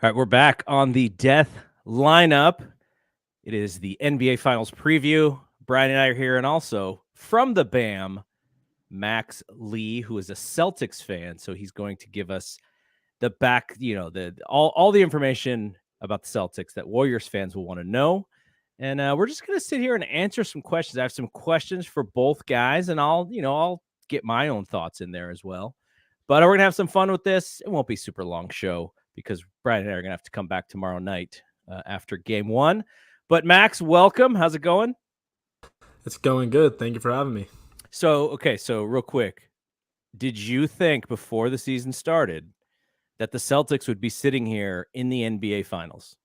All right, we're back on the death lineup. It is the NBA Finals preview. Brian and I are here, and also from the BAM, Max Lee, who is a Celtics fan. So he's going to give us the back, the all the information about the Celtics that Warriors fans will want to know. And we're just going to sit here and answer some questions. I have some questions for both guys, and I'll get my own thoughts in there as well. But we're going to have some fun with this. It won't be a super long show because Brian and I are going to have to come back tomorrow night after game one. But Max, welcome. How's it going? It's going good. Thank you for having me. So real quick, did you think before the season started that the Celtics would be sitting here in the NBA Finals?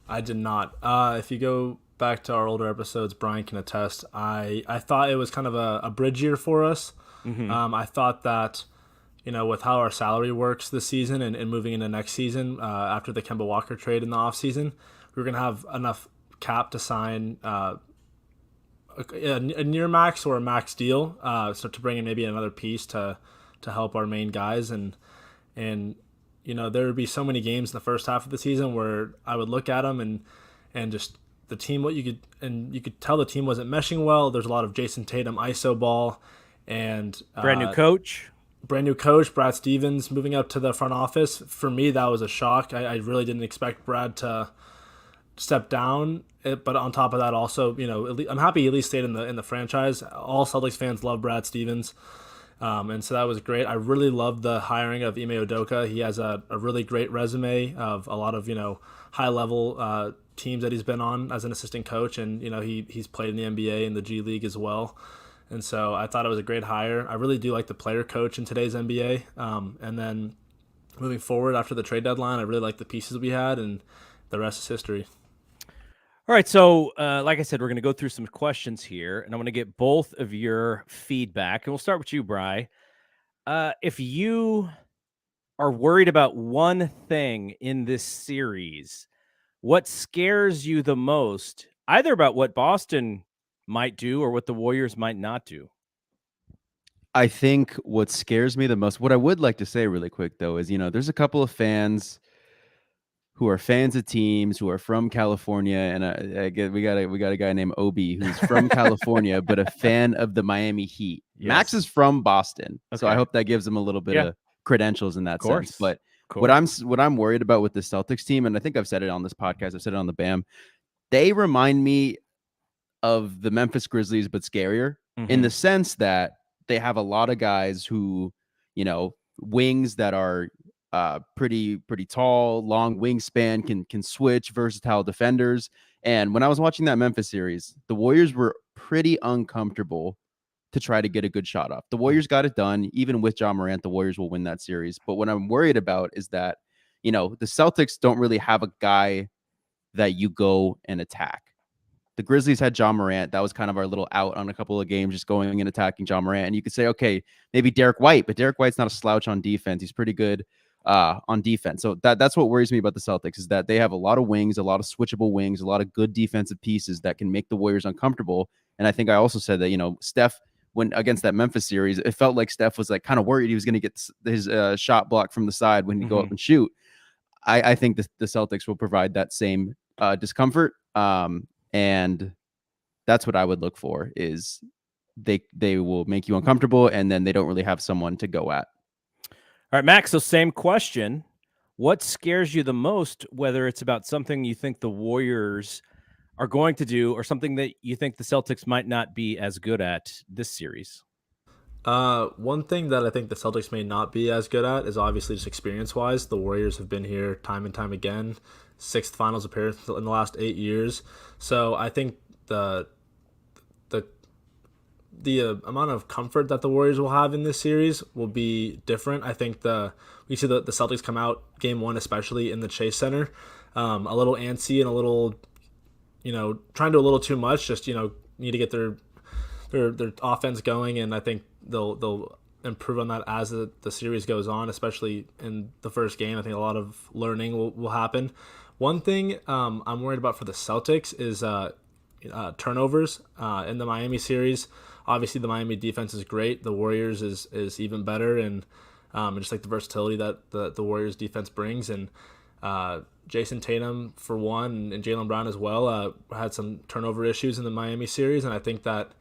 I did not. If you go back to our older episodes, Brian can attest. I thought it was kind of a bridge year for us. Mm-hmm. I thought that, with how our salary works this season and moving into next season after the Kemba Walker trade in the offseason, we were going to have enough cap to sign a near max or a max deal. So to bring in maybe another piece to help our main guys and there would be so many games in the first half of the season where I would look at them and just the team, you could tell the team wasn't meshing well. There's a lot of Jason Tatum ISO ball and Brand new coach. brand new coach Brad Stevens moving up to the front office. For me, that was a shock. I really didn't expect Brad to step down. But on top of that, also, I'm happy he at least stayed in the franchise. All Celtics fans love Brad Stevens. And so that was great. I really loved the hiring of Ime Udoka. He has a really great resume of a lot of, high level teams that he's been on as an assistant coach. And, he's played in the NBA and the G League as well. And so I thought it was a great hire. I really do like the player coach in today's NBA. And then moving forward after the trade deadline, I really like the pieces we had, and the rest is history. All right, so like I said, we're going to go through some questions here, and I'm going to get both of your feedback. And we'll start with you, Bry. If you are worried about one thing in this series, what scares you the most, either about what Boston might do or what the Warriors might not do? I think what scares me the most, what I would like to say really quick though, is there's a couple of fans who are fans of teams who are from California, and I get we got a guy named Obi who's from California but a fan of the Miami Heat. Yes. Max is from Boston, so I Okay. hope that gives him a little bit of credentials in that sense. But Course. what I'm worried about with the Celtics team, and I think I've said it on this podcast, I've said it on the BAM, they remind me of the Memphis Grizzlies, but scarier in the sense that they have a lot of guys who, wings that are pretty tall, long wingspan, can switch, versatile defenders. And when I was watching that Memphis series, the Warriors were pretty uncomfortable to try to get a good shot off. The Warriors got it done. Even with Ja Morant, the Warriors will win that series. But what I'm worried about is that, the Celtics don't really have a guy that you go and attack. The Grizzlies had Ja Morant. That was kind of our little out on a couple of games, just going and attacking Ja Morant. And you could say, okay, maybe Derek White, but Derek White's not a slouch on defense. He's pretty good on defense. So that's what worries me about the Celtics, is that they have a lot of wings, a lot of switchable wings, a lot of good defensive pieces that can make the Warriors uncomfortable. And I think I also said that, Steph, when against that Memphis series, it felt like Steph was like kind of worried he was going to get his shot blocked from the side when he go up and shoot. I think the Celtics will provide that same discomfort. And that's what I would look for, is they will make you uncomfortable, and then they don't really have someone to go at. All right, Max, so same question. What scares you the most, whether it's about something you think the Warriors are going to do or something that you think the Celtics might not be as good at this series? One thing that I think the Celtics may not be as good at is obviously just experience-wise. The Warriors have been here time and time again, sixth finals appearance in the last 8 years. So I think the amount of comfort that the Warriors will have in this series will be different. I think we see the Celtics come out game one, especially in the Chase Center, a little antsy and a little, trying to do a little too much. Just need to get their offense going, and I think they'll improve on that as the series goes on, especially in the first game. I think a lot of learning will happen. One thing I'm worried about for the Celtics is turnovers in the Miami series. Obviously, the Miami defense is great. The Warriors is even better, and just like the versatility that the Warriors defense brings. And Jason Tatum, for one, and Jaylen Brown as well, had some turnover issues in the Miami series, and I think that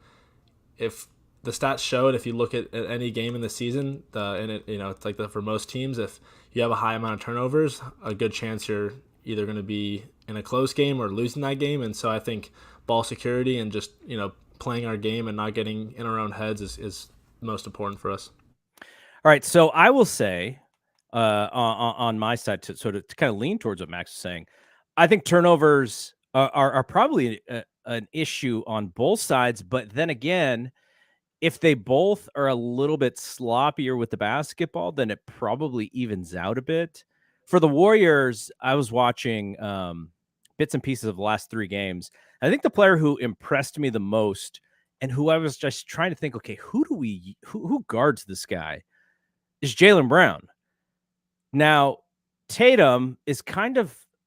if the stats show it, if you look at any game in the season, it's like for most teams, if you have a high amount of turnovers, a good chance you're either going to be in a close game or losing that game. And so I think ball security and just playing our game and not getting in our own heads is most important for us. All right, so I will say on my side to sort of to kind of lean towards what Max is saying. I think turnovers are probably an issue on both sides, but then again, if they both are a little bit sloppier with the basketball, then it probably evens out a bit. For the Warriors, I was watching bits and pieces of the last 3 games. I think the player who impressed me the most and who I was just trying to think, okay, who guards this guy is Jaylen Brown. Now, Tatum is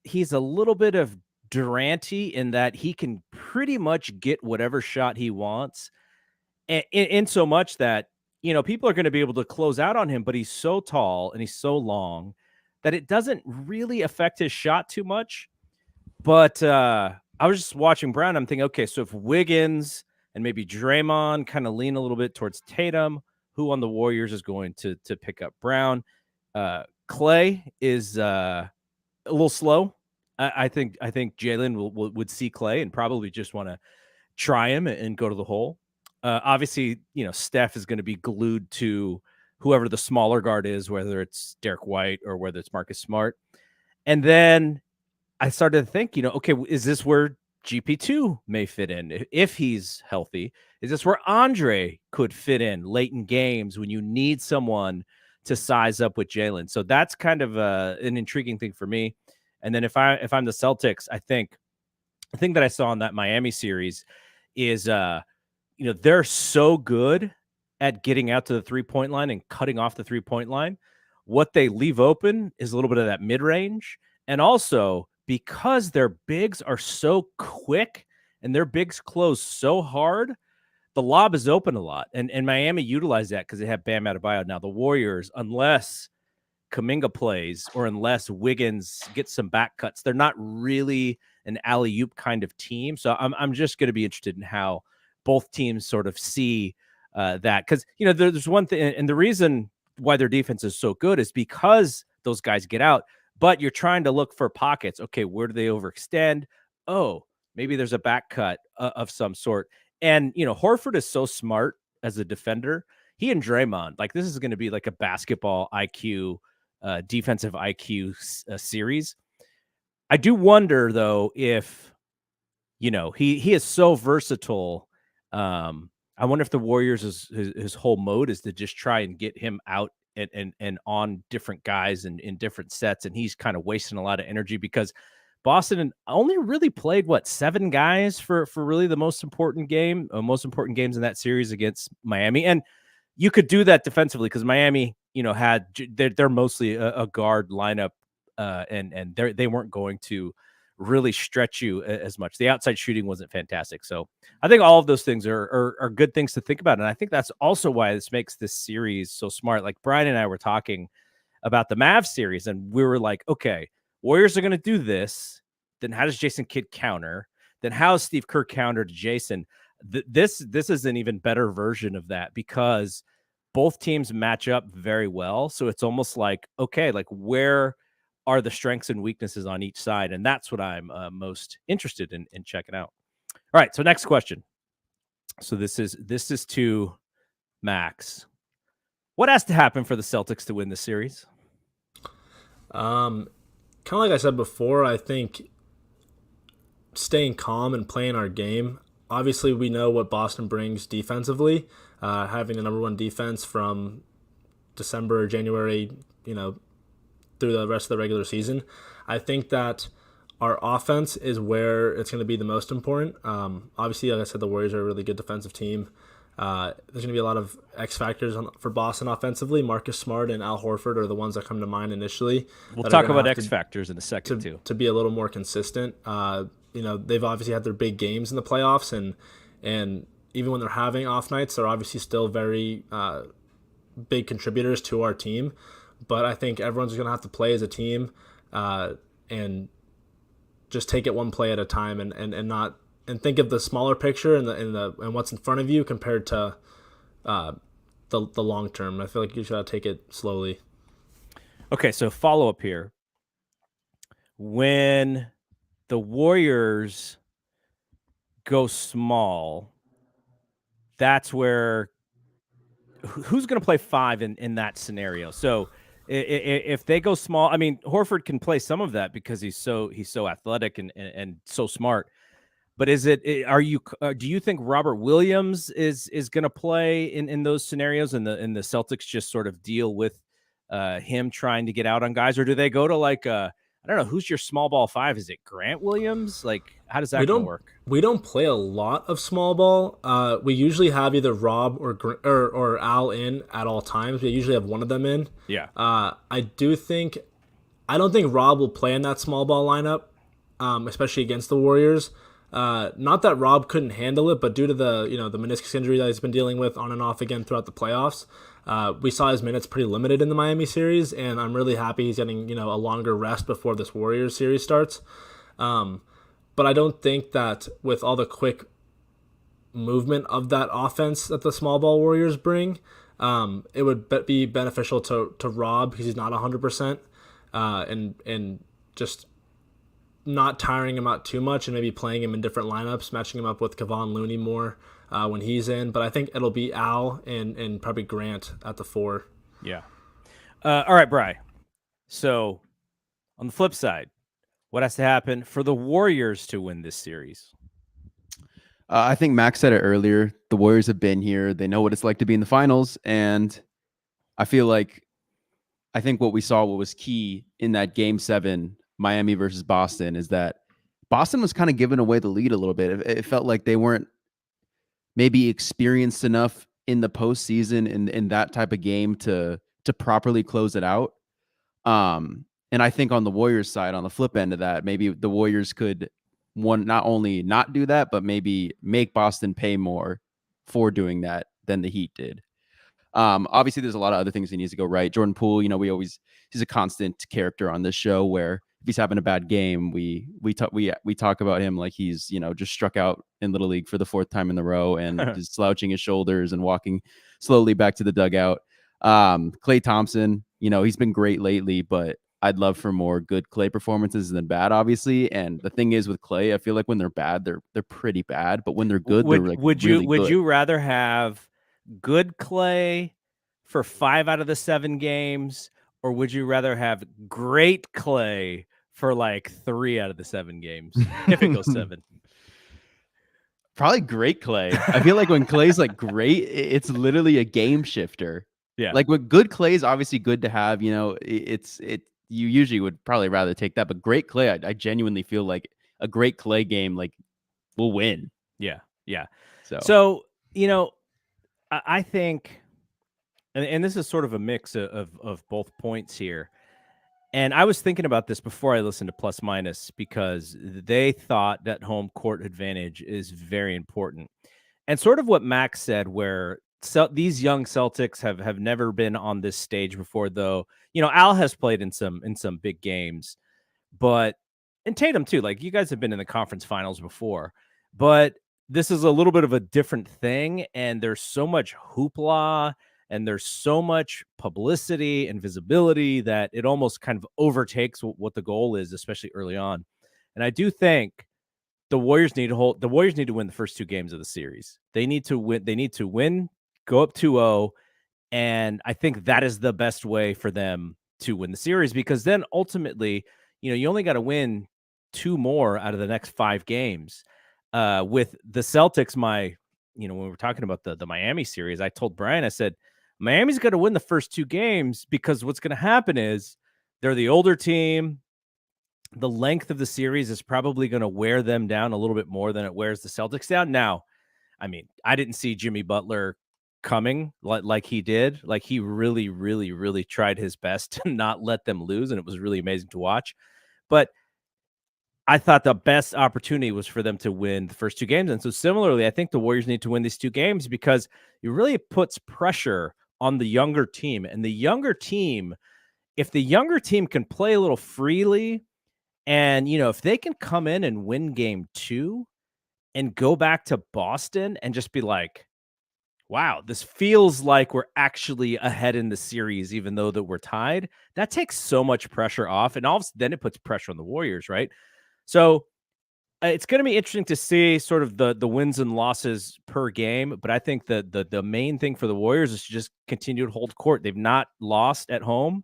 he's a little bit of Durant-y in that he can pretty much get whatever shot he wants. In so much that, people are going to be able to close out on him, but he's so tall and he's so long that it doesn't really affect his shot too much. But I was just watching Brown. I'm thinking, okay, so if Wiggins and maybe Draymond kind of lean a little bit towards Tatum, who on the Warriors is going to pick up Brown? Clay is a little slow. I think Jaylen would see Clay and probably just want to try him and go to the hole. Obviously, Steph is going to be glued to whoever the smaller guard is, whether it's Derek White or whether it's Marcus Smart. And then I started to think, okay, is this where GP2 may fit in if he's healthy? Is this where Andre could fit in late in games when you need someone to size up with Jaylen? So that's kind of an intriguing thing for me. And then if I'm the Celtics, I think the thing that I saw in that Miami series is, they're so good at getting out to the 3-point line and cutting off the 3-point line. What they leave open is a little bit of that mid-range. And also, because their bigs are so quick and their bigs close so hard, the lob is open a lot. And Miami utilized that because they have Bam Adebayo. Now, the Warriors, unless Kuminga plays or unless Wiggins gets some back cuts, they're not really an alley-oop kind of team. So I'm just going to be interested in how both teams sort of see that. Because, there's one thing, and the reason why their defense is so good is because those guys get out, but you're trying to look for pockets. Okay, where do they overextend? Oh, maybe there's a back cut of some sort. And, Horford is so smart as a defender. He and Draymond, like this is going to be like a basketball IQ, defensive IQ series. I do wonder, though, if, he is so versatile. I wonder if the Warriors, his whole mode is to just try and get him out and on different guys and in different sets. And he's kind of wasting a lot of energy because Boston only really played 7 guys for really the most important games in that series against Miami. And you could do that defensively because Miami, they're mostly a guard lineup, and they weren't going to really stretch you as much. The outside shooting wasn't fantastic. So I think all of those things are good things to think about. And I think that's also why this makes this series so smart. Like Brian and I were talking about the Mavs series, and we were like, okay, Warriors are going to do this. Then how does Jason Kidd counter? Then how is Steve Kerr counter to Jason? This is an even better version of that because both teams match up very well. So it's almost like, okay, like where are the strengths and weaknesses on each side? And that's what I'm most interested in checking out. All right. So next question. So this is to Max. What has to happen for the Celtics to win this series? Kind of like I said before, I think staying calm and playing our game. Obviously, we know what Boston brings defensively, having the number 1 defense from December, January, through the rest of the regular season. I think that our offense is where it's going to be the most important. Obviously, like I said, the Warriors are a really good defensive team. There's going to be a lot of X factors for Boston offensively. Marcus Smart and Al Horford are the ones that come to mind initially. We'll talk about X factors in a second too. To be a little more consistent. They've obviously had their big games in the playoffs, and even when they're having off nights, they're obviously still very big contributors to our team. But I think everyone's going to have to play as a team. and just take it one play at a time, and not and think of the smaller picture and what's in front of you compared to the long term. I feel like you should take it slowly. Okay, so follow up here. When the Warriors go small, that's where who's going to play 5 in that scenario? So if they go small, I mean, Horford can play some of that because he's so athletic and so smart. But do you think Robert Williams is going to play in those scenarios, and the Celtics just sort of deal with him trying to get out on guys, or do they go to like I don't know, who's your small ball 5? Is it Grant Williams? Like, how does that work? We don't play a lot of small ball. We usually have either Rob or Al in at all times. We usually have one of them in. Yeah. I don't think Rob will play in that small ball lineup, especially against the Warriors. Not that Rob couldn't handle it, but due to the meniscus injury that he's been dealing with on and off again throughout the playoffs, we saw his minutes pretty limited in the Miami series, and I'm really happy he's getting a longer rest before this Warriors series starts. But I don't think that with all the quick movement of that offense that the small ball Warriors bring, it would be beneficial to Rob because he's not 100%, and just not tiring him out too much and maybe playing him in different lineups, matching him up with Kevon Looney more when he's in. But I think it'll be Al and probably Grant at the 4. Yeah. All right, Bri. So on the flip side, what has to happen for the Warriors to win this series? I think Max said it earlier. The Warriors have been here. They know what it's like to be in the finals. And I think what we saw, what was key in that Game 7 Miami versus Boston, is that Boston was kind of giving away the lead a little bit. It felt like they weren't maybe experienced enough in the postseason in that type of game to properly close it out. And I think on the Warriors side, on the flip end of that, maybe the Warriors could not only not do that, but maybe make Boston pay more for doing that than the Heat did. Obviously, there's a lot of other things that needs to go right. Jordan Poole, he's a constant character on this show where if he's having a bad game, we talk about him like he's just struck out in Little League for the 4th time in a row and just slouching his shoulders and walking slowly back to the dugout. Klay Thompson, he's been great lately, but I'd love for more good Klay performances than bad, obviously. And the thing is with Klay, I feel like when they're bad, they're pretty bad, but when they're good, they're like would you rather have good Klay for 5 out of the 7 games, or would you rather have great Klay for like 3 out of the 7 games if it goes 7? Probably great Klay. I feel like when Klay's like great, it's literally a game shifter. Yeah. Like with good Klay is obviously good to have. You usually would probably rather take that, but great Klay, I genuinely feel like a great Klay game like will win. Yeah. So I think, and this is sort of a mix of both points here. And I was thinking about this before I listened to Plus Minus because they thought that home court advantage is very important. And sort of what Max said, where these young Celtics have never been on this stage before, though. Al has played in some big games, and Tatum too. Like, you guys have been in the conference finals before, but this is a little bit of a different thing. And there's so much hoopla and there's so much publicity and visibility that it almost kind of overtakes what the goal is, especially early on. And I do think the Warriors need to win the first 2 games of the series. They need to win, go up 2-0. And I think that is the best way for them to win the series, because then ultimately, you only got to win 2 more out of the next 5 games. With the Celtics, when we were talking about the Miami series, I told Brian, I said, Miami's going to win the first 2 games because what's going to happen is they're the older team. The length of the series is probably going to wear them down a little bit more than it wears the Celtics down. Now, I mean, I didn't see Jimmy Butler coming like he did. Like, he really, really, really tried his best to not let them lose, and it was really amazing to watch. But I thought the best opportunity was for them to win the first 2 games. And so similarly, I think the Warriors need to win these 2 games because it really puts pressure on the younger team. And the younger team if the younger team can play a little freely, and if they can come in and win game 2 and go back to Boston and just be like, wow, this feels like we're actually ahead in the series, even though that we're tied. That takes so much pressure off, and then it puts pressure on the Warriors, right? So it's going to be interesting to see sort of the wins and losses per game. But I think the main thing for the Warriors is to just continue to hold court. They've not lost at home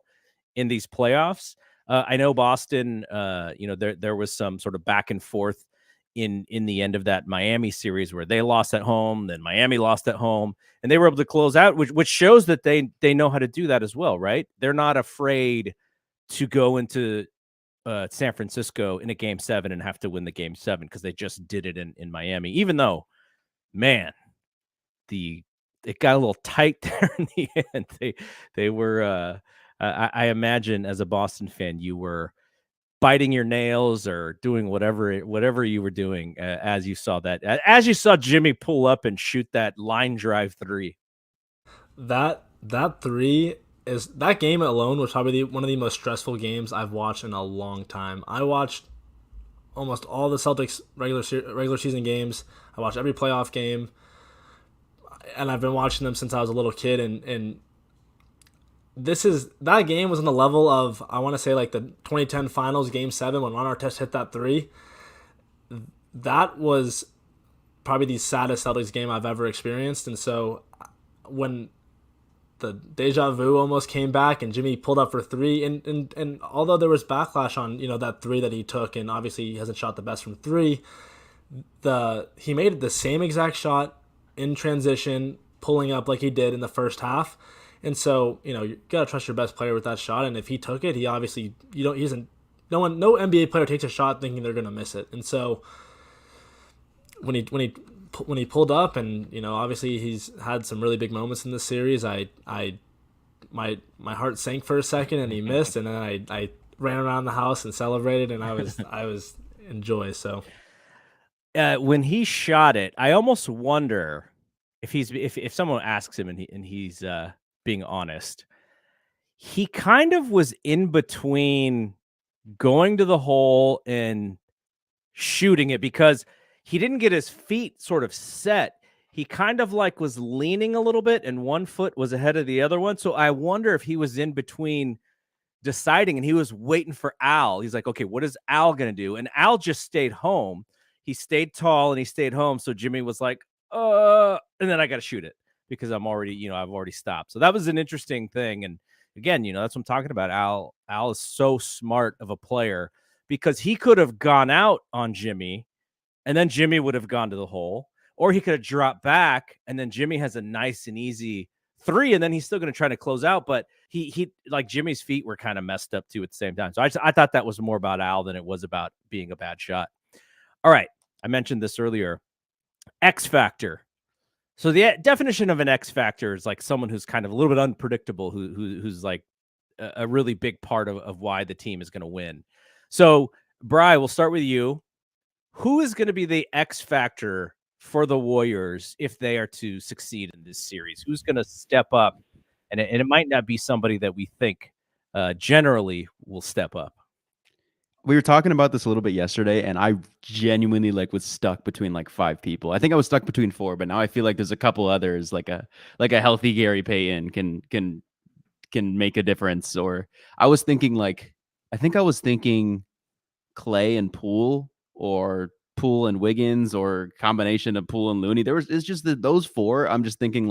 in these playoffs. I know Boston. There was some sort of back and forth in the end of that Miami series where they lost at home, then Miami lost at home, and they were able to close out, which shows that they know how to do that as well, right? They're not afraid to go into San Francisco in a game 7 and have to win the game 7 because they just did it in Miami. Even though, man, it got a little tight there in the end. They were. I imagine as a Boston fan, you were biting your nails or doing whatever you were doing as you saw Jimmy pull up and shoot that line drive 3. That 3 is that game alone was probably one of the most stressful games I've watched in a long time. I watched almost all the Celtics regular season games. I watched every playoff game, and I've been watching them since I was a little kid. And that game was on the level of, I want to say, like the 2010 Finals Game 7 when Ron Artest hit that 3. That was probably the saddest Celtics game I've ever experienced. And so when the deja vu almost came back and Jimmy pulled up for 3, and although there was backlash on that 3 that he took, and obviously he hasn't shot the best from 3, he made the same exact shot in transition, pulling up like he did in the first half. And so, you got to trust your best player with that shot. And if he took it, no NBA player takes a shot thinking they're going to miss it. And so when he pulled up, and, obviously he's had some really big moments in this series, my heart sank for a second and he missed. And then I ran around the house and celebrated, and I was in joy. So when he shot it, I almost wonder if someone asks him and he's being honest, he kind of was in between going to the hole and shooting it because he didn't get his feet sort of set. He kind of like was leaning a little bit and one foot was ahead of the other one. So I wonder if he was in between deciding, and he was waiting for Al. He's like, okay, what is Al going to do? And Al just stayed home. He stayed tall and he stayed home. So Jimmy was like, and then I got to shoot it because I've already stopped. So that was an interesting thing. And again, that's what I'm talking about. Al is so smart of a player because he could have gone out on Jimmy and then Jimmy would have gone to the hole, or he could have dropped back and then Jimmy has a nice and easy 3, and then he's still going to try to close out. But he like Jimmy's feet were kind of messed up too at the same time. So I thought that was more about Al than it was about being a bad shot. All right. I mentioned this earlier. X factor. So the definition of an X factor is like someone who's kind of a little bit unpredictable, who's like a really big part of why the team is going to win. So, Bri, we'll start with you. Who is going to be the X factor for the Warriors if they are to succeed in this series? Who's going to step up? And it might not be somebody that we think generally will step up. We were talking about this a little bit yesterday, and I genuinely was stuck between 5 people. I think I was stuck between 4, but now I feel like there's a couple others, like a healthy Gary Payton can make a difference. Or I was thinking Clay and Poole, or Poole and Wiggins, or combination of Poole and Looney. It's just those 4. I'm just thinking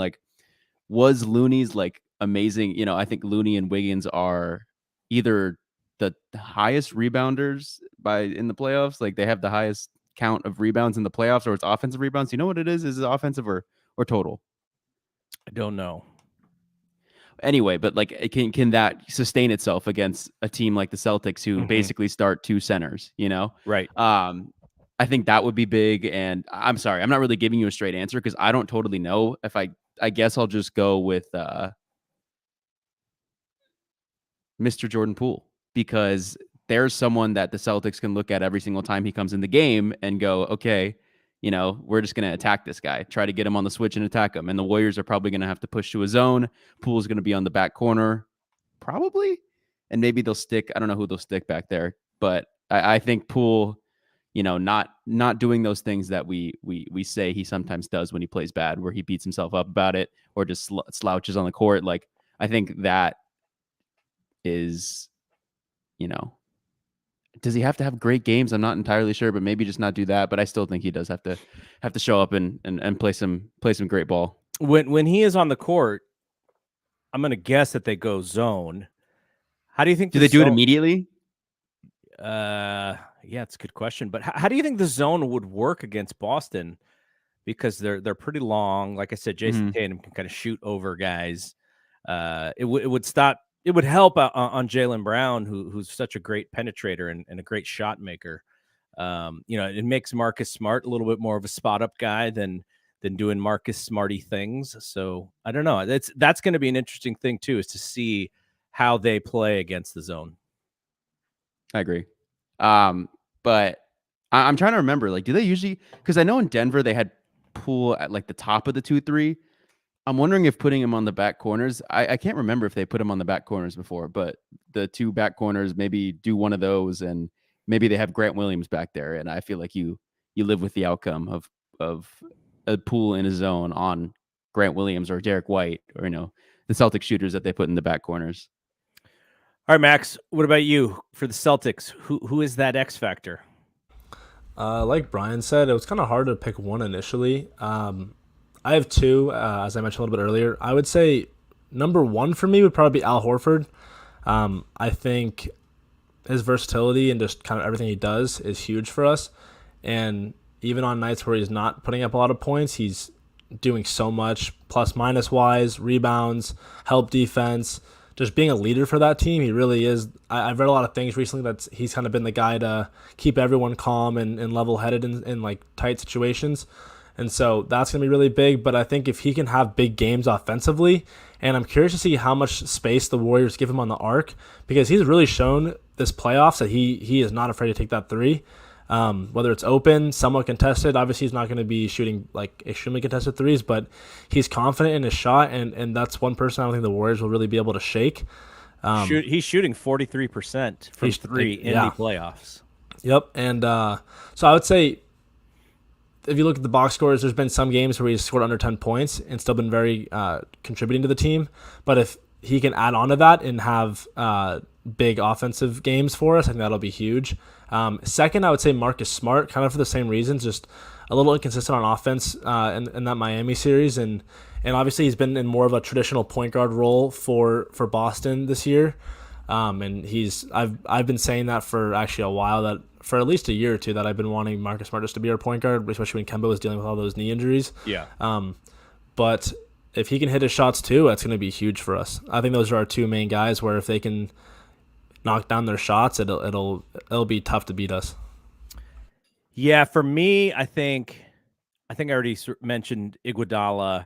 was Looney's amazing. I think Looney and Wiggins are either the highest rebounders in the playoffs. They have the highest count of rebounds in the playoffs, or it's offensive rebounds. You know what it is? Is it offensive or total? I don't know. Anyway, but can that sustain itself against a team like the Celtics, who basically start 2 centers, Right. I think that would be big. And I'm sorry, I'm not really giving you a straight answer because I don't totally know. If I guess I'll just go with Mr. Jordan Poole, because there's someone that the Celtics can look at every single time he comes in the game and go, okay, we're just going to attack this guy, try to get him on the switch and attack him. And the Warriors are probably going to have to push to a zone. Poole's going to be on the back corner, probably. and maybe they'll stick. I don't know who they'll stick back there, but I think Poole, not doing those things that we say he sometimes does when he plays bad, where he beats himself up about it or just slouches on the court. Like, I think that is, does he have to have great games? I'm not entirely sure, but maybe just not do that. But I still think he does have to show up and play some great ball. When he is on the court, I'm going to guess that they go zone. How do you think? Do they do it immediately? Yeah, it's a good question. But how do you think the zone would work against Boston? Because they're pretty long. Like I said, Jason Tatum can kind of shoot over guys. It would stop. It would help on Jaylen Brown, who's such a great penetrator and a great shot maker. It makes Marcus Smart a little bit more of a spot up guy than doing Marcus Smarty things. So I don't know. That's going to be an interesting thing too, is to see how they play against the zone. I agree. But I'm trying to remember, like, do they usually, because I know in Denver they had Poole at like the top of the 2-3. I'm wondering if putting him on the back corners, I can't remember if they put him on the back corners before, but the two back corners, maybe do one of those, and maybe they have Grant Williams back there. And I feel like you live with the outcome of a Poole in his zone on Grant Williams or Derek White, or, the Celtic shooters that they put in the back corners. All right, Max, what about you for the Celtics? Who is that X factor? Like Brian said, it was kind of hard to pick one initially. I have two, as I mentioned a little bit earlier. I would say number one for me would probably be Al Horford. I think his versatility and just kind of everything he does is huge for us. And even on nights where he's not putting up a lot of points, he's doing so much plus minus wise, rebounds, help defense, just being a leader for that team. He really is. I've read a lot of things recently that he's kind of been the guy to keep everyone calm and level-headed in like tight situations. And so that's going to be really big. But I think if he can have big games offensively, and I'm curious to see how much space the Warriors give him on the arc, because he's really shown this playoffs that he is not afraid to take that three. Whether it's open, somewhat contested, obviously he's not going to be shooting like extremely contested threes, but he's confident in his shot, and that's one person I don't think the Warriors will really be able to shake. He's shooting 43% from three in the playoffs. Yep, and so I would say if you look at the box scores, there's been some games where he's scored under 10 points and still been very contributing to the team, but if he can add on to that and have big offensive games for us, I think that'll be huge. Second, I would say Marcus Smart, kind of for the same reasons, just a little inconsistent on offense in that Miami series, and obviously he's been in more of a traditional point guard role for Boston this year, and I've been saying that for actually a while, that for at least a year or two, that I've been wanting Marcus Smart just to be our point guard, especially when Kemba was dealing with all those knee injuries. Yeah. But if he can hit his shots too, that's going to be huge for us. I think those are our two main guys, where if they can knock down their shots, it'll be tough to beat us. Yeah, for me, I think I already mentioned Iguodala.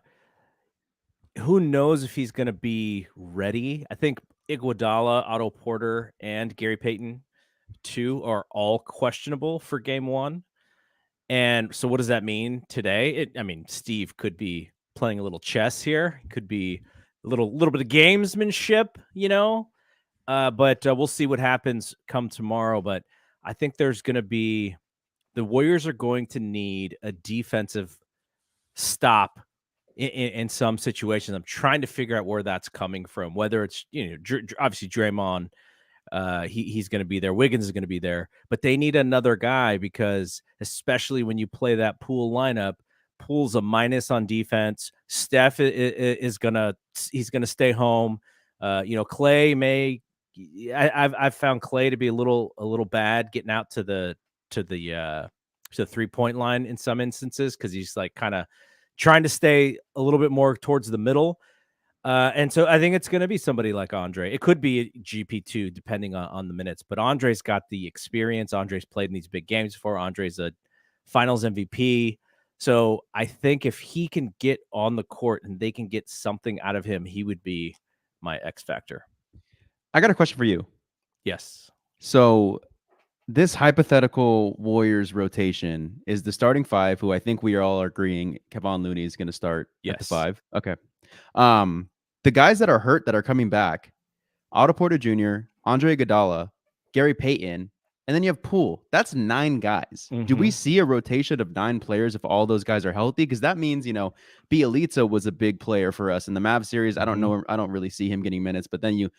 Who knows if he's going to be ready? I think Iguodala, Otto Porter, and Gary Payton, too, are all questionable for game one. And so what does that mean today? Steve could be playing a little chess here. Could be a little bit of gamesmanship, but we'll see what happens come tomorrow. But I think there's going to be, the Warriors are going to need a defensive stop in some situations. I'm trying to figure out where that's coming from, whether it's, obviously Draymond, he's going to be there. Wiggins is going to be there, but they need another guy, because especially when you play that Poole lineup, Poole's a minus on defense. Steph is going to stay home. Clay I've found Clay to be a little bad getting out to the 3-point line in some instances, because he's like kind of trying to stay a little bit more towards the middle. And so I think it's going to be somebody like Andre. It could be GP2 depending on the minutes, but Andre's got the experience. Andre's played in these big games before. Andre's a finals MVP. So I think if he can get on the court and they can get something out of him, he would be my X factor. I got a question for you. Yes. So this hypothetical Warriors rotation is the starting five, who I think we are all agreeing Kevon Looney is going to start at the 5. Okay. The guys that are hurt that are coming back: Otto Porter Jr., Andre Iguodala, Gary Payton, and then you have Poole. That's 9 guys. Do we see a rotation of 9 players if all those guys are healthy? Because that means, Bielitsa was a big player for us in the Mavs series. I don't know. I don't really see him getting minutes. But then you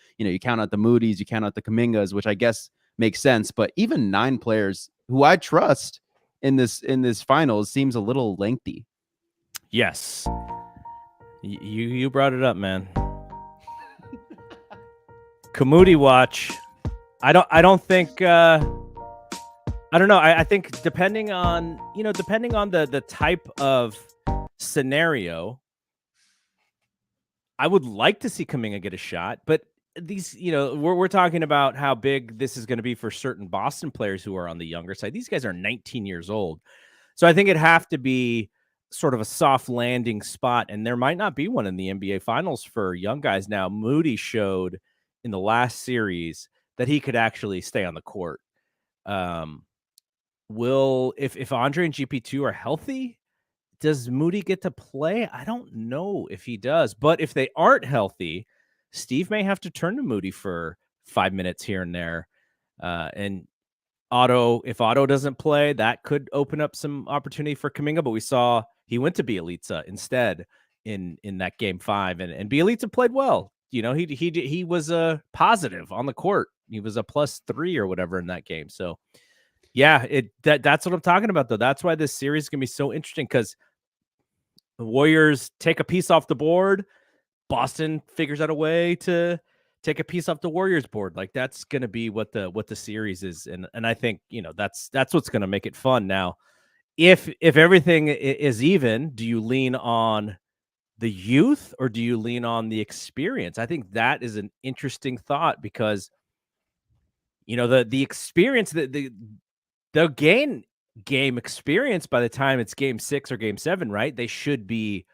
count out the Moody's, you count out the Kumingas, which I guess makes sense. But even 9 players who I trust in this finals seems a little lengthy. Yes. You brought it up, man. Kamudi watch. I don't think I don't know. I think depending on the type of scenario, I would like to see Kuminga get a shot, but these, we're talking about how big this is going to be for certain Boston players who are on the younger side. These guys are 19 years old. So I think it'd have to be sort of a soft landing spot, and there might not be one in the NBA Finals for young guys. Now, Moody showed in the last series that he could actually stay on the court. If Andre and GP2 are healthy, does Moody get to play? I don't know if he does, but if they aren't healthy, Steve may have to turn to Moody for 5 minutes here and there. And if Otto doesn't play, that could open up some opportunity for Kuminga, but we saw he went to Bielitsa instead in that game 5, and Bielitsa played well. He was a positive on the court. He was a +3 or whatever in that game. So yeah, that's what I'm talking about, though. That's why this series is gonna be so interesting, because the Warriors take a piece off the board, Boston figures out a way to take a piece off the Warriors board. Like, that's going to be what the series is. And I think, that's what's going to make it fun. Now, if everything is even, do you lean on the youth or do you lean on the experience? I think that is an interesting thought, because, the experience, they'll gain game experience by the time it's game 6 or game 7, right? They should be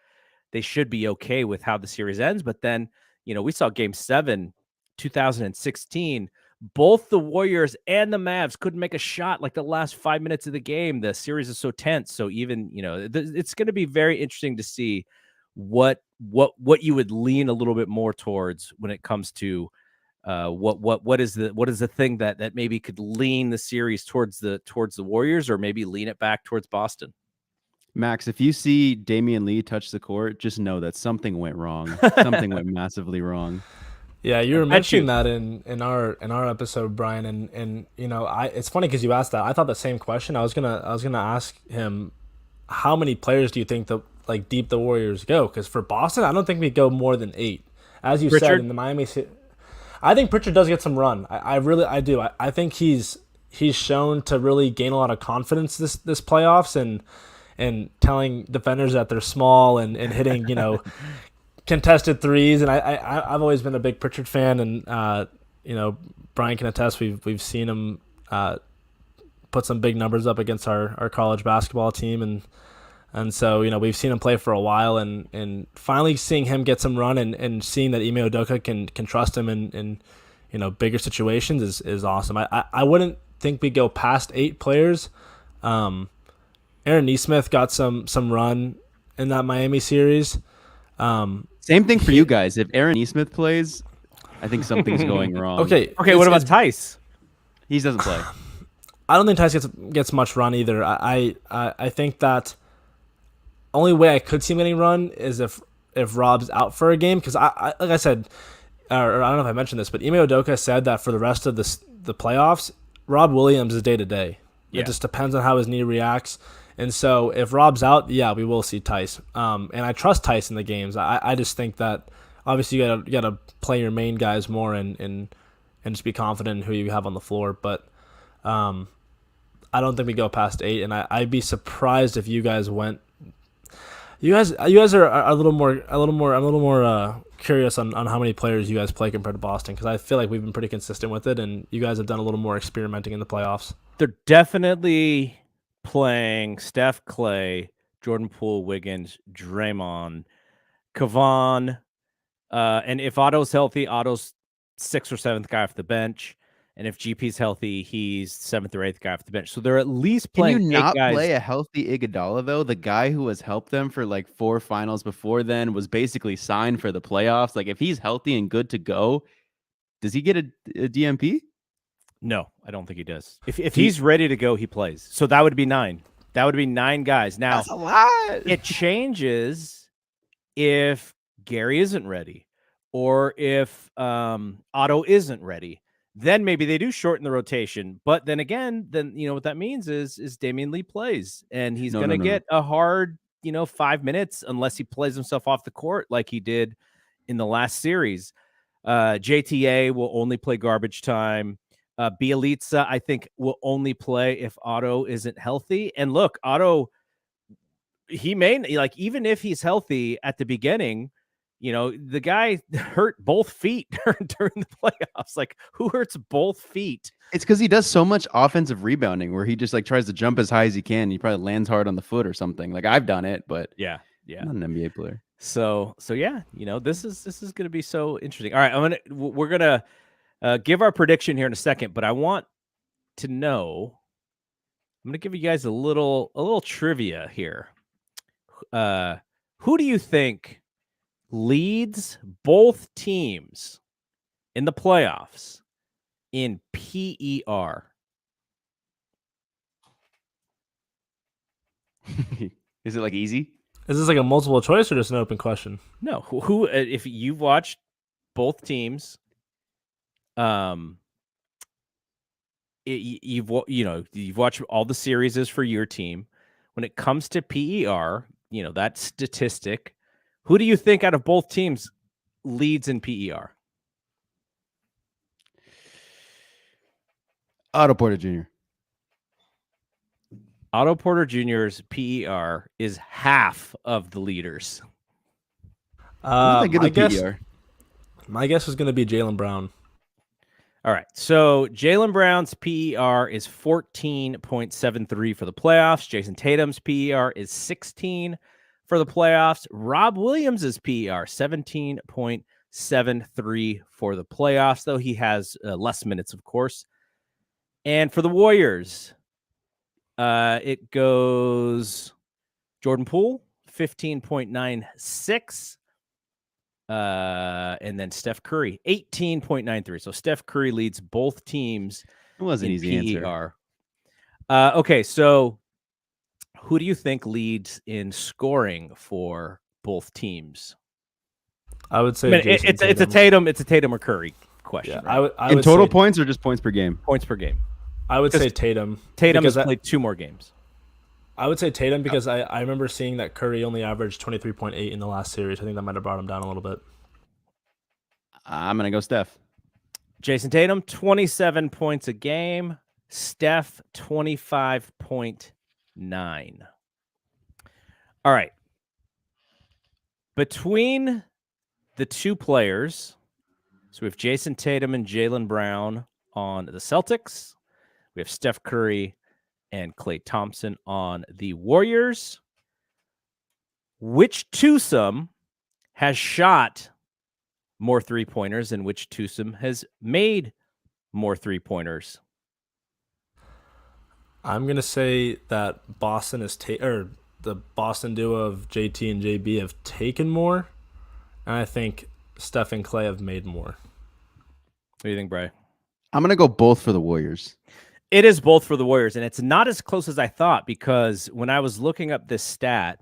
okay with how the series ends. But then, we saw game 7, 2016, both the Warriors and the Mavs couldn't make a shot like the last 5 minutes of the game. The series is so tense. So even, it's going to be very interesting to see what you would lean a little bit more towards when it comes to what is the thing that maybe could lean the series towards the Warriors, or maybe lean it back towards Boston. Max, if you see Damian Lee touch the court, just know that something went wrong. Something went massively wrong. Yeah, you were mentioning that in our episode, Brian, and it's funny because you asked that. I thought the same question. I was gonna ask him, how many players do you think deep the Warriors go? Because for Boston, I don't think we go more than 8. As you said in the Miami, I think Pritchard does get some run. I do. I think he's shown to really gain a lot of confidence this playoffs, and telling defenders that they're small and hitting, contested threes. And I've always been a big Pritchard fan, and Brian can attest. We've seen him put some big numbers up against our college basketball team, and so we've seen him play for a while, and finally seeing him get some run and seeing that Ime Udoka can trust him in bigger situations is awesome. I wouldn't think we go past 8 players. Aaron Nesmith got some run in that Miami series. Same thing for you guys. If Aaron Nesmith plays, I think something's going wrong. Okay. What about Tice? He doesn't play. I don't think Tice gets much run either. I think that only way I could see him getting run is if Rob's out for a game, because I like I said, or I don't know if I mentioned this, but Ime Udoka said that for the rest of the playoffs, Rob Williams is day to day. It just depends on how his knee reacts. And so if Rob's out, yeah, we will see Tice. And I trust Tice in the games. I just think that obviously you gotta play your main guys more and just be confident in who you have on the floor. But I don't think we go past 8, and I'd be surprised if you guys went. You guys are a little more. I'm a little more curious on how many players you guys play compared to Boston, because I feel like we've been pretty consistent with it, and you guys have done a little more experimenting in the playoffs. They're definitely playing Steph, Clay, Jordan Poole, Wiggins, Draymond, Kavan, and if Otto's healthy, Otto's 6th or 7th guy off the bench, and if GP's healthy, he's 7th or 8th guy off the bench. So they're at least playing. Can you not 8 guys. Play a healthy Iguodala though? The guy who has helped them for 4 finals before then was basically signed for the playoffs. If he's healthy and good to go, Does he get a DMP? No, I don't think he does. If he's ready to go, he plays. So that would be 9. That would be 9 guys. Now, That's a lot. It changes if Gary isn't ready or if Otto isn't ready. Then maybe they do shorten the rotation. But then again, what that means is Damian Lee plays, and he's going to get a hard, 5 minutes unless he plays himself off the court like he did in the last series. JTA will only play garbage time. Bielitsa, I think, will only play if Otto isn't healthy. And look, Otto, he may, even if he's healthy at the beginning, the guy hurt both feet during the playoffs. Like, who hurts both feet? It's because he does so much offensive rebounding where he just tries to jump as high as he can. He probably lands hard on the foot or something. Like, I've done it, but yeah, I'm not an NBA player. So yeah, this is going to be so interesting. All right, we're gonna give our prediction here in a second, but I want to know. I'm gonna give you guys a little trivia here. Who do you think leads both teams in the playoffs in PER? Is it easy? Is this a multiple choice or just an open question? No. Who if you've watched both teams, you've watched all the series for your team. When it comes to PER, that statistic, who do you think out of both teams leads in PER? Otto Porter Jr. Otto Porter Jr.'s PER is half of the leaders. My guess is going to be Jaylen Brown. All right, so Jaylen Brown's PER is 14.73 for the playoffs. Jason Tatum's PER is 16 for the playoffs. Rob Williams' PER, 17.73 for the playoffs, though he has less minutes, of course. And for the Warriors, it goes Jordan Poole, 15.96. And then Steph Curry, 18.93. So Steph Curry leads both teams. It was an easy PER. Answer. Okay, so who do you think leads in scoring for both teams? I would say it's a Tatum or Curry question. Yeah, right? I would total say, points or just points per game? Points per game. I would say Tatum. Tatum has played 2 more games. I would say Tatum because I remember seeing that Curry only averaged 23.8 in the last series. I think that might have brought him down a little bit. I'm going to go Steph. Jason Tatum, 27 points a game. Steph, 25.9. All right. Between the two players, so we have Jason Tatum and Jaylen Brown on the Celtics. We have Steph Curry and Klay Thompson on the Warriors. Which twosome has shot more three-pointers and which twosome has made more three-pointers? I'm going to say that Boston the Boston duo of JT and JB have taken more, and I think Steph and Klay have made more. What do you think, Bri? I'm going to go both for the Warriors. It is both for the Warriors, and it's not as close as I thought because when I was looking up this stat,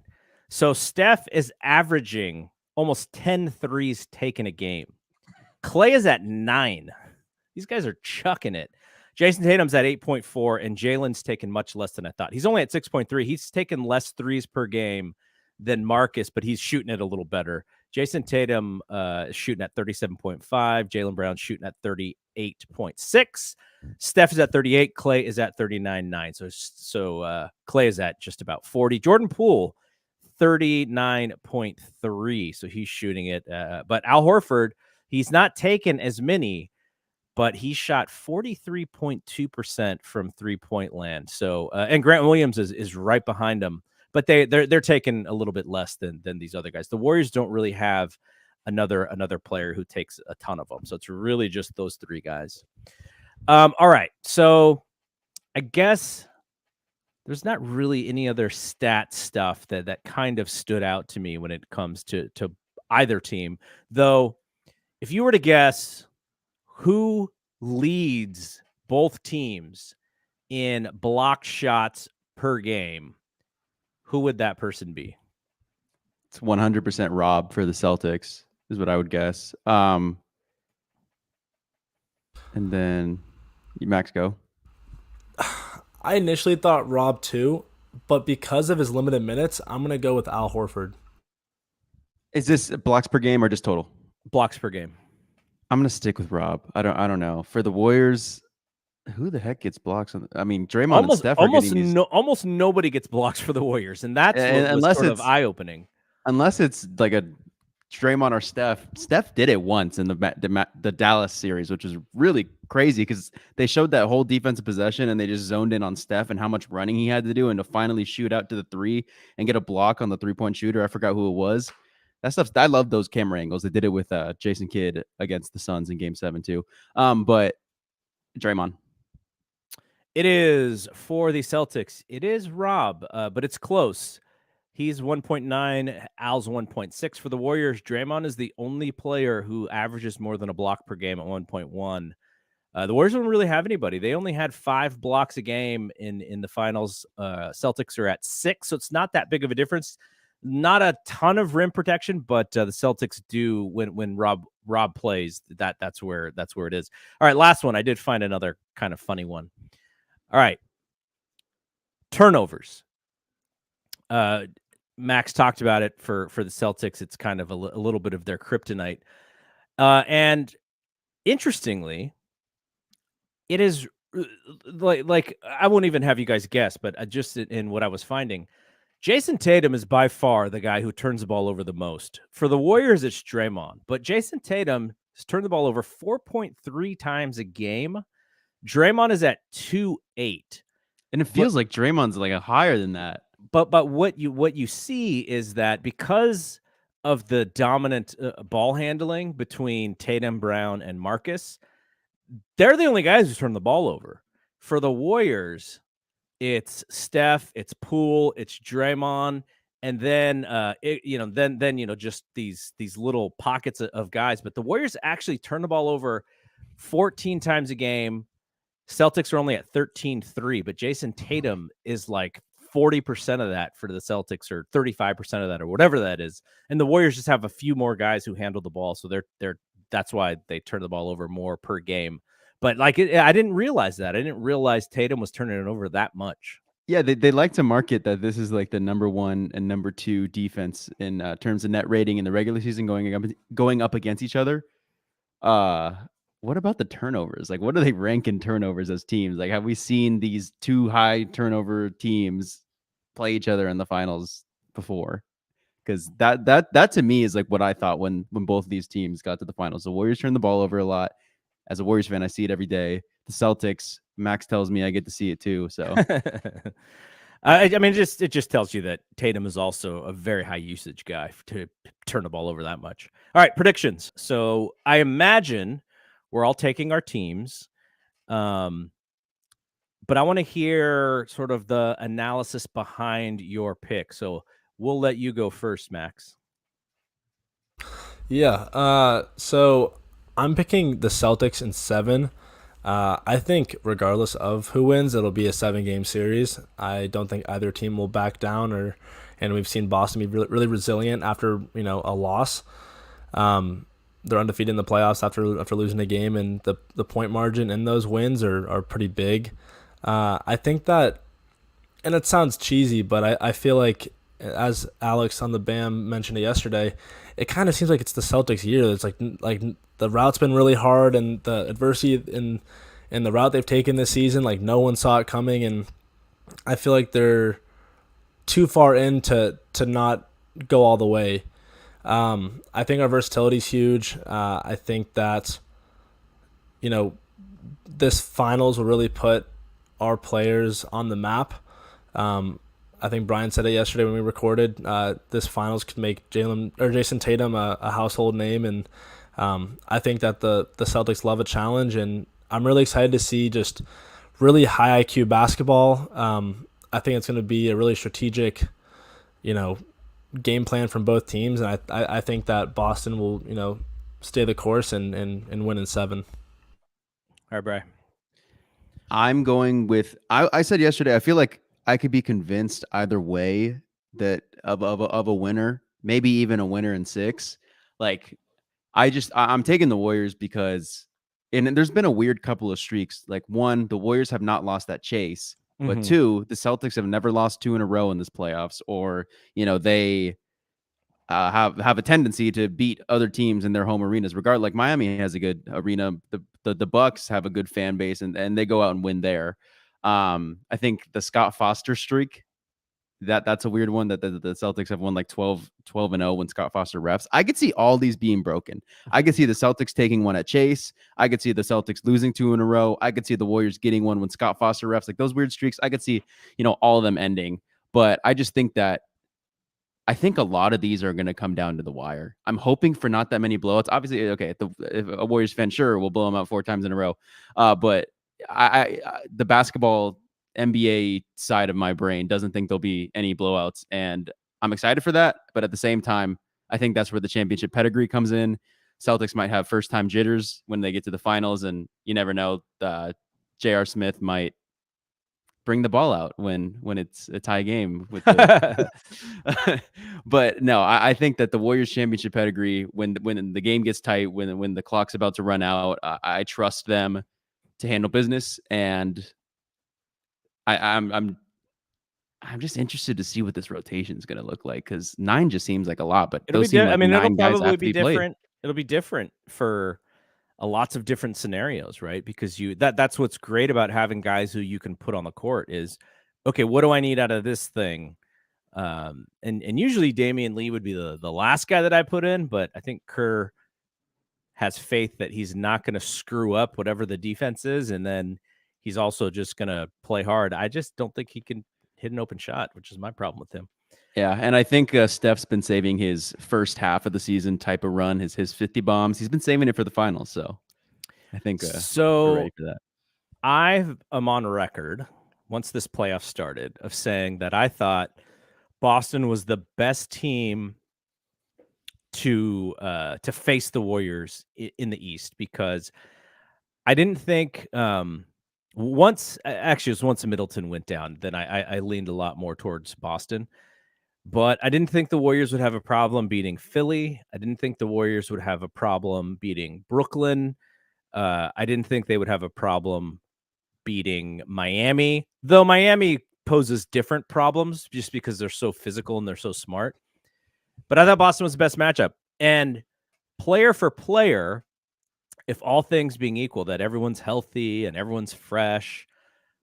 so Steph is averaging almost 10 threes taken a game. Klay is at 9. These guys are chucking it. Jason Tatum's at 8.4, and Jaylen's taken much less than I thought. He's only at 6.3. He's taken less threes per game than Marcus, but he's shooting it a little better. Jason Tatum is shooting at 37.5. Jaylen Brown shooting at 38.6. Steph is at 38. Klay is at 39.9. So Klay is at just about 40. Jordan Poole, 39.3. So he's shooting it. But Al Horford, he's not taken as many, but he shot 43.2% from three-point land. So and Grant Williams is right behind him. But they're taking a little bit less than these other guys. The Warriors don't really have another player who takes a ton of them. So it's really just those 3 guys. All right. So I guess there's not really any other stat stuff that kind of stood out to me when it comes to either team. Though, if you were to guess who leads both teams in block shots per game, who would that person be? It's 100% Rob for the Celtics, is what I would guess. And then Max, go. I initially thought Rob too, but because of his limited minutes, I'm gonna go with Al Horford. Is this blocks per game or just total? Blocks per game. I'm gonna stick with Rob. I don't know. For the Warriors, who the heck gets blocks I mean, Draymond and Steph are getting these. Almost nobody gets blocks for the Warriors, and that's what was sort of eye-opening. Unless it's like a Draymond or Steph. Steph did it once in the Dallas series, which was really crazy because they showed that whole defensive possession and they just zoned in on Steph and how much running he had to do and to finally shoot out to the three and get a block on the 3-point shooter. I forgot who it was. That stuff, I love those camera angles. They did it with Jason Kidd against the Suns in Game 7 too. But Draymond. It is for the Celtics. It is Rob, but it's close. He's 1.9. Al's 1.6 for the Warriors. Draymond is the only player who averages more than a block per game at 1.1. The Warriors don't really have anybody. They only had 5 blocks a game in the finals. Celtics are at 6, so it's not that big of a difference. Not a ton of rim protection, but the Celtics do when Rob plays. That's where it is. All right, last one. I did find another kind of funny one. All right, turnovers. Max talked about it for the Celtics. It's kind of a little bit of their kryptonite. And interestingly, it is like I won't even have you guys guess, but just in what I was finding, Jason Tatum is by far the guy who turns the ball over the most. For the Warriors, it's Draymond, but Jason Tatum has turned the ball over 4.3 times a game. Draymond is at 2.8. And it feels like Draymond's like a higher than that. But what you see is that because of the dominant ball handling between Tatum, Brown, and Marcus, they're the only guys who turn the ball over. For the Warriors, it's Steph, it's Poole, it's Draymond, and then just these little pockets of guys. But the Warriors actually turn the ball over 14 times a game. Celtics are only at 13-3, but Jason Tatum is like 40% of that for the Celtics, or 35% of that, or whatever that is. And the Warriors just have a few more guys who handle the ball, so that's why they turn the ball over more per game. But I didn't realize that. I didn't realize Tatum was turning it over that much. Yeah, they like to market that this is like the number 1 and number 2 defense in terms of net rating in the regular season going up against each other. What about the turnovers? Like, what do they rank in turnovers as teams? Like, have we seen these 2 high turnover teams play each other in the finals before? Because that to me is like what I thought when both of these teams got to the finals. The Warriors turn the ball over a lot. As a Warriors fan, I see it every day. The Celtics, Max tells me I get to see it too. So, I mean, it just tells you that Tatum is also a very high usage guy to turn the ball over that much. All right, predictions. So I imagine we're all taking our teams, but I want to hear sort of the analysis behind your pick. So we'll let you go first, Max. Yeah. So I'm picking the Celtics in 7. I think regardless of who wins, it'll be a 7-game series. I don't think either team will back down, and we've seen Boston be really, really resilient after a loss. They're undefeated in the playoffs after losing a game, and the point margin in those wins are pretty big. I think that, and it sounds cheesy, but I feel like, as Alex on the BAM mentioned it yesterday, it kind of seems like it's the Celtics' year. It's like the route's been really hard, and the adversity in the route they've taken this season, like no one saw it coming, and I feel like they're too far in to not go all the way. I think our versatility is huge. I think that this finals will really put our players on the map. I think Brian said it yesterday when we recorded. This finals could make Jason Tatum a household name, and I think that the Celtics love a challenge, and I'm really excited to see just really high IQ basketball. I think it's going to be a really strategic, game plan from both teams, and I think that Boston will stay the course and win in 7. All right, Bri. I'm going with. I said yesterday. I feel like I could be convinced either way that of a winner, maybe even a winner in 6. Like I'm taking the Warriors because, and there's been a weird couple of streaks. Like, one, the Warriors have not lost that chase, but Mhm. 2, the Celtics have never lost 2 in a row in this playoffs, or they have a tendency to beat other teams in their home arenas. Regardless, like Miami has a good arena. The Bucks have a good fan base, and they go out and win there. I think the Scott Foster streak, that's a weird one that the Celtics have won like 12-0 when Scott Foster refs. I could see all these being broken. I could see the Celtics taking one at Chase. I could see the Celtics losing 2 in a row. I could see the Warriors getting one when Scott Foster refs. Like those weird streaks, I could see, all of them ending. But I just think that I think a lot of these are going to come down to the wire. I'm hoping for not that many blowouts. Obviously, okay, if a Warriors fan, sure, we'll blow them out 4 times in a row. But the basketball NBA side of my brain doesn't think there'll be any blowouts, and I'm excited for that. But at the same time, I think that's where the championship pedigree comes in. Celtics might have first time jitters when they get to the finals, and you never know. J.R. Smith might bring the ball out when it's a tie game with the but no, I think that the Warriors championship pedigree, when the game gets tight, when the clock's about to run out, I trust them to handle business, and I'm just interested to see what this rotation is going to look like, because 9 just seems like a lot, but It'll be those seem I like mean, it'll 9 guys that probably have to be be played. different. It'll be different for lots of different scenarios, right? Because that's what's great about having guys who you can put on the court is, okay, what do I need out of this thing? And usually Damian Lee would be the last guy that I put in, but I think Kerr has faith that he's not going to screw up whatever the defense is, and then he's also just going to play hard. I just don't think he can hit an open shot, which is my problem with him. Yeah, and I think Steph's been saving his first half of the season type of run, his 50 bombs. He's been saving it for the finals, so I think we're ready for that. I am on record once this playoff started of saying that I thought Boston was the best team to face the Warriors in the East, because I didn't think once Middleton went down, then I leaned a lot more towards Boston. But I didn't think the Warriors would have a problem beating Philly. I didn't think the Warriors would have a problem beating Brooklyn. I didn't think they would have a problem beating Miami, though Miami poses different problems just because they're so physical and they're so smart. But I thought Boston was the best matchup. And player for player, if all things being equal, that everyone's healthy and everyone's fresh,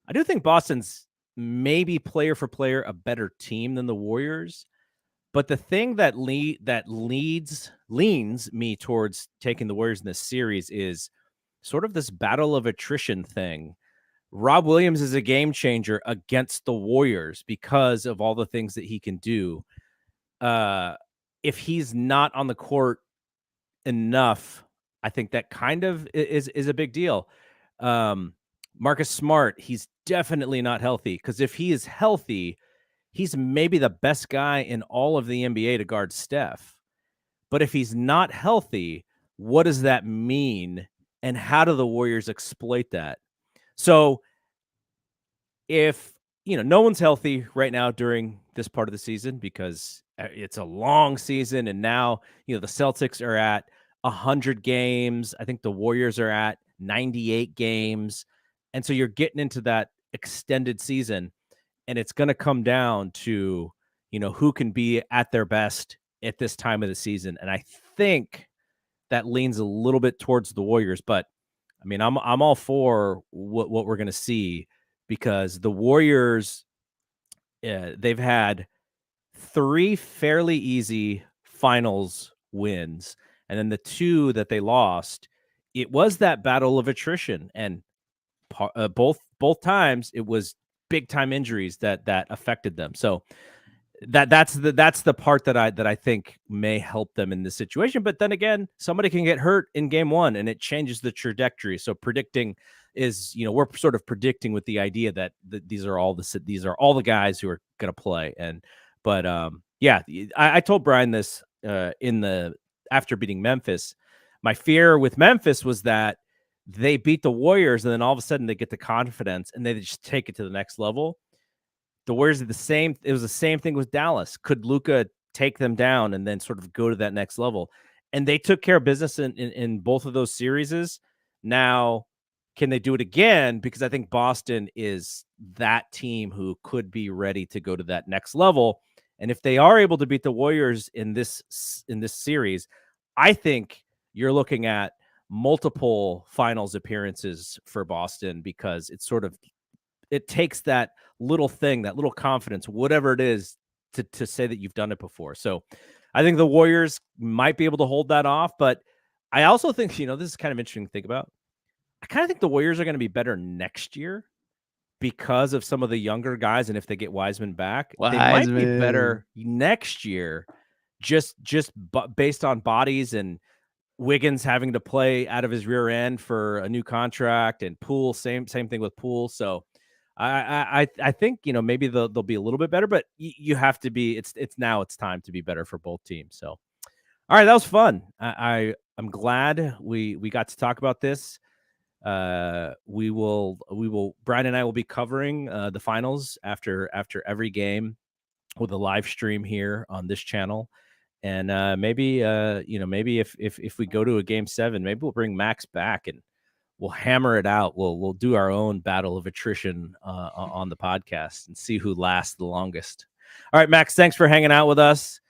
I do think Boston's maybe player for player a better team than the Warriors. But the thing that leans me towards taking the Warriors in this series is sort of this battle of attrition thing. Rob Williams is a game changer against the Warriors because of all the things that he can do. If he's not on the court enough, I think that kind of is a big deal. Marcus Smart, he's definitely not healthy, because if he is healthy, he's maybe the best guy in all of the NBA to guard Steph. But if he's not healthy, what does that mean? And how do the Warriors exploit that? So if, no one's healthy right now during this part of the season, because it's a long season, and now, the Celtics are at 100 games. I think the Warriors are at 98 games. And so you're getting into that extended season, and it's going to come down to, who can be at their best at this time of the season. And I think that leans a little bit towards the Warriors, but I mean, I'm all for what we're going to see, because the Warriors, they've had 3 fairly easy finals wins, and then the 2 that they lost, it was that battle of attrition, and both times it was big time injuries that affected them. So that's the part that I think may help them in this situation. But then again, somebody can get hurt in game 1 and it changes the trajectory. So predicting is, we're sort of predicting with the idea that these are all the guys who are going to play. But I told Brian this after beating Memphis. My fear with Memphis was that they beat the Warriors, and then all of a sudden they get the confidence and they just take it to the next level. The Warriors did the same. It was the same thing with Dallas. Could Luka take them down and then sort of go to that next level? And they took care of business in both of those series. Now, can they do it again? Because I think Boston is that team who could be ready to go to that next level. And if they are able to beat the Warriors in this series, I think you're looking at multiple finals appearances for Boston, because it's sort of, it takes that little thing, that little confidence, whatever it is, to say that you've done it before. So I think the Warriors might be able to hold that off, but I also think, this is kind of interesting to think about. I kind of think the Warriors are going to be better next year because of some of the younger guys. And if they get Wiseman back, they might be better next year, just based on bodies and Wiggins having to play out of his rear end for a new contract, and Poole, same thing with Poole. So I think, maybe they'll be a little bit better, but you have to be, it's time to be better for both teams. So, all right, that was fun. I'm glad we got to talk about this. We will, Brian and I will be covering the finals after every game with a live stream here on this channel. And maybe if we go to a game 7, maybe we'll bring Max back and we'll hammer it out. We'll do our own battle of attrition on the podcast and see who lasts the longest. All right, Max, thanks for hanging out with us.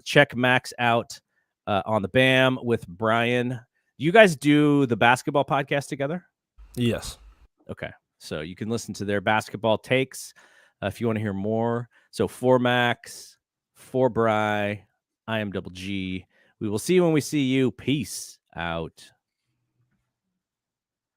Check Max out on the BAM with Brian. You guys do the basketball podcast together? Yes. Okay. So you can listen to their basketball takes if you want to hear more. So for Max, for Bri, I am Double G. We will see you when we see you. Peace out.